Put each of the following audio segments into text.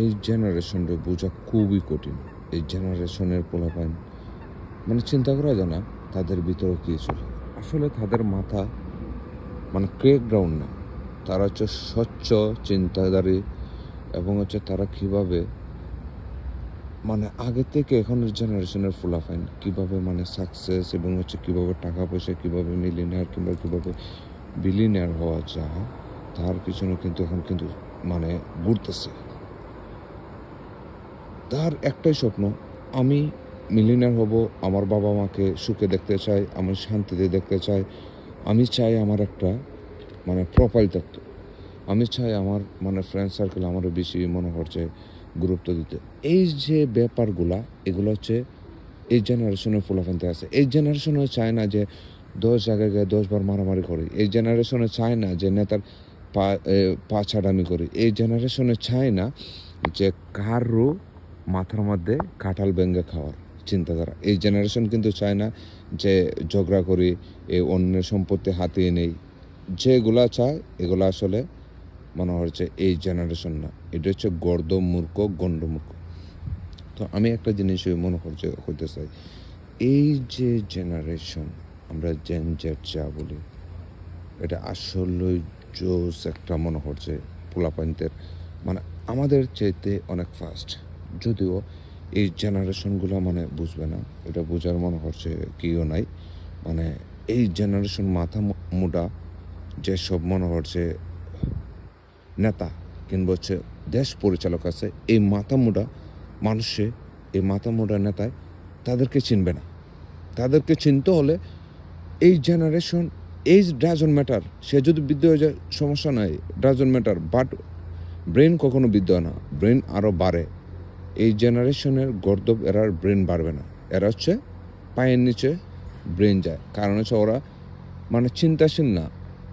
এই জেনারেশনটা বোঝা খুবই কঠিন। এই জেনারেশনের পোলাপাইন মানে চিন্তা করা যায় না তাদের ভিতরে কী চলে। আসলে তাদের মাথা মানে ক্রেক গ্রাউন্ড না, তারা হচ্ছে স্বচ্ছ চিন্তাধারী এবং হচ্ছে তারা কীভাবে মানে আগে থেকে এখনের জেনারেশনের ফুলাফাইন কীভাবে মানে সাকসেস এবং হচ্ছে কীভাবে টাকা পয়সা কীভাবে মিলিনিয়ার কিংবা কীভাবে বিলিনিয়ার হওয়া যায় তার পিছনে কিন্তু এখন কিন্তু মানে ঘুরতেছে। তার একটাই স্বপ্ন, আমি মিলিনিয়ার হব, আমার বাবা মাকে সুখে দেখতে চাই, আমি শান্তিতে দেখতে চাই, আমি চাই আমার একটা মানে প্রোফাইল থাকতো, আমি চাই আমার মানে ফ্রেন্ড সার্কেল আমারও বেশি মনে হচ্ছে গুরুত্ব দিতে। এই যে ব্যাপারগুলা এগুলো হচ্ছে এই জেনারেশনের ফুলাফানতে আছে। এই জেনারেশনে চায় না যে 10 জায়গায় গিয়ে 10 বার মারামারি করি। এই জেনারেশনে চায় না যে নেতার পা ছাড়ামি করি। এই জেনারেশনে চায় না যে কারো মাথার মধ্যে কাঁঠাল ভেঙে খাওয়ার চিন্তাধারা। এই জেনারেশন কিন্তু চায় না যে ঝগড়া করি, এই অন্যের সম্পত্তি হাতিয়ে নেই। যেগুলা চায় এগুলো আসলে মনে হচ্ছে এই জেনারেশন না, এটা হচ্ছে গর্দ মূর্খ গণ্ডমূর্খ। তো আমি একটা জিনিস মনে হইতে চাই, এই যে জেনারেশন আমরা জেন জেড যা বলি এটা আসলে জোস একটা মনে হচ্ছে পোলাপাইনদের মানে আমাদের চাইতে অনেক ফাস্ট। যদিও এই জেনারেশনগুলো মানে বুঝবে না, এটা বোঝার মনে হচ্ছে কেউ নাই। মানে এই জেনারেশন মাথা মোটা যেসব মনে হচ্ছে নেতা কিংবা হচ্ছে দেশ পরিচালক আছে, এই মাথা মোটা মানুষে এই মাথা মোটা নেতায় তাদেরকে চিনবে না। তাদেরকে চিনতে হলে এই জেনারেশন এজ ডাজন্ট ম্যাটার, সে যদি বৃদ্ধ হয়ে যায় সমস্যা নাই, ডাজন্ট ম্যাটার, বাট ব্রেন কখনো বৃদ্ধ হয় না, ব্রেন আরও বাড়ে। এই জেনারেশনের গর্দব এরার ব্রেন বাড়বে না, এরা হচ্ছে পায়ের নিচে ব্রেন যায়। কারণ হচ্ছে ওরা মানে চিন্তাশীল না,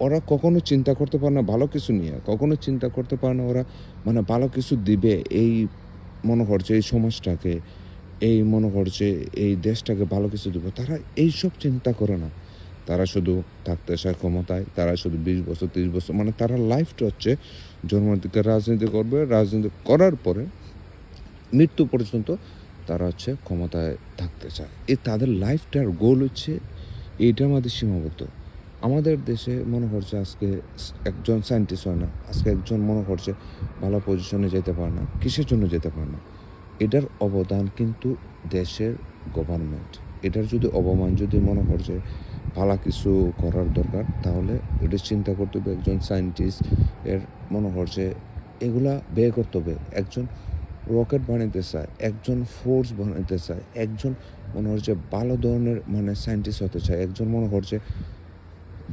ওরা কখনো চিন্তা করতে পারে না ভালো কিছু নিয়ে, কখনো চিন্তা করতে পারে না ওরা মানে ভালো কিছু দিবে এই মনে করছে এই সমাজটাকে, এই মনে করছে এই দেশটাকে ভালো কিছু দেবে। তারা এইসব চিন্তা করে না, তারা শুধু থাকতে চায় ক্ষমতায়। তারা শুধু 20 বছর 30 বছর মানে তারা লাইফটা হচ্ছে জন্ম থেকে রাজনীতি করবে, রাজনীতি করার পরে মৃত্যু পর্যন্ত তারা হচ্ছে ক্ষমতায় থাকতে চায়। এই তাদের লাইফটার গোল হচ্ছে এইটার মধ্যে সীমাবদ্ধ। আমাদের দেশে মনে করছে আজকে একজন সায়েন্টিস্ট হয় না, আজকে একজন মনে করছে ভালো পজিশনে যেতে পারে না। কিসের জন্য যেতে পারে না? এটার অবদান কিন্তু দেশের গভর্নমেন্ট। এটার যদি অবমান যদি মনে করছে ভালো কিছু করার দরকার, তাহলে এটা চিন্তা করতে হবে একজন সায়েন্টিস্ট এর মনে করছে এগুলা ব্যয় করতে হবে। একজন রকেট বানাইতে চায়, একজন ফোর্স বানাইতে চায়, একজন মনে হচ্ছে ভালো ধরনের মানে সায়েন্টিস্ট হতে চায়, একজন মনে করছে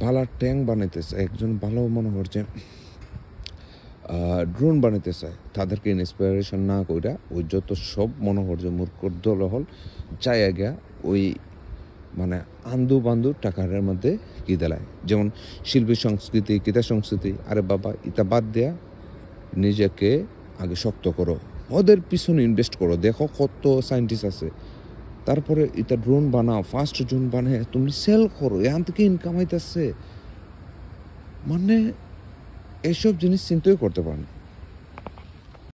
ভালো ট্যাঙ্ক বানাইতে চায়, একজন ভালো মনে করছে ড্রোন বানাইতে চায়। তাদেরকে ইন্সপিরেশন না কইরা ওই যত সব মনে করছে মূর্খর দলহল চাই গিয়া ওই মানে আন্দু বান্দু টাকার মধ্যে কি দেলায়। যেমন শিল্পী সংস্কৃতি, কিতা সংস্কৃতি, আরে বাবা ইটা বাদ দেয়া নিজেকে আগে শক্ত করো, ওদের পিছনে ইনভেস্ট করো, দেখো কত সায়েন্টিস্ট আছে, তারপরে এটা ড্রোন বানাও, ফার্স্ট ড্রোন বানায় তুমি সেল করো, এখান থেকে ইনকাম হইতেছে। মানে এসব জিনিস চিন্তাই করতে পারেন।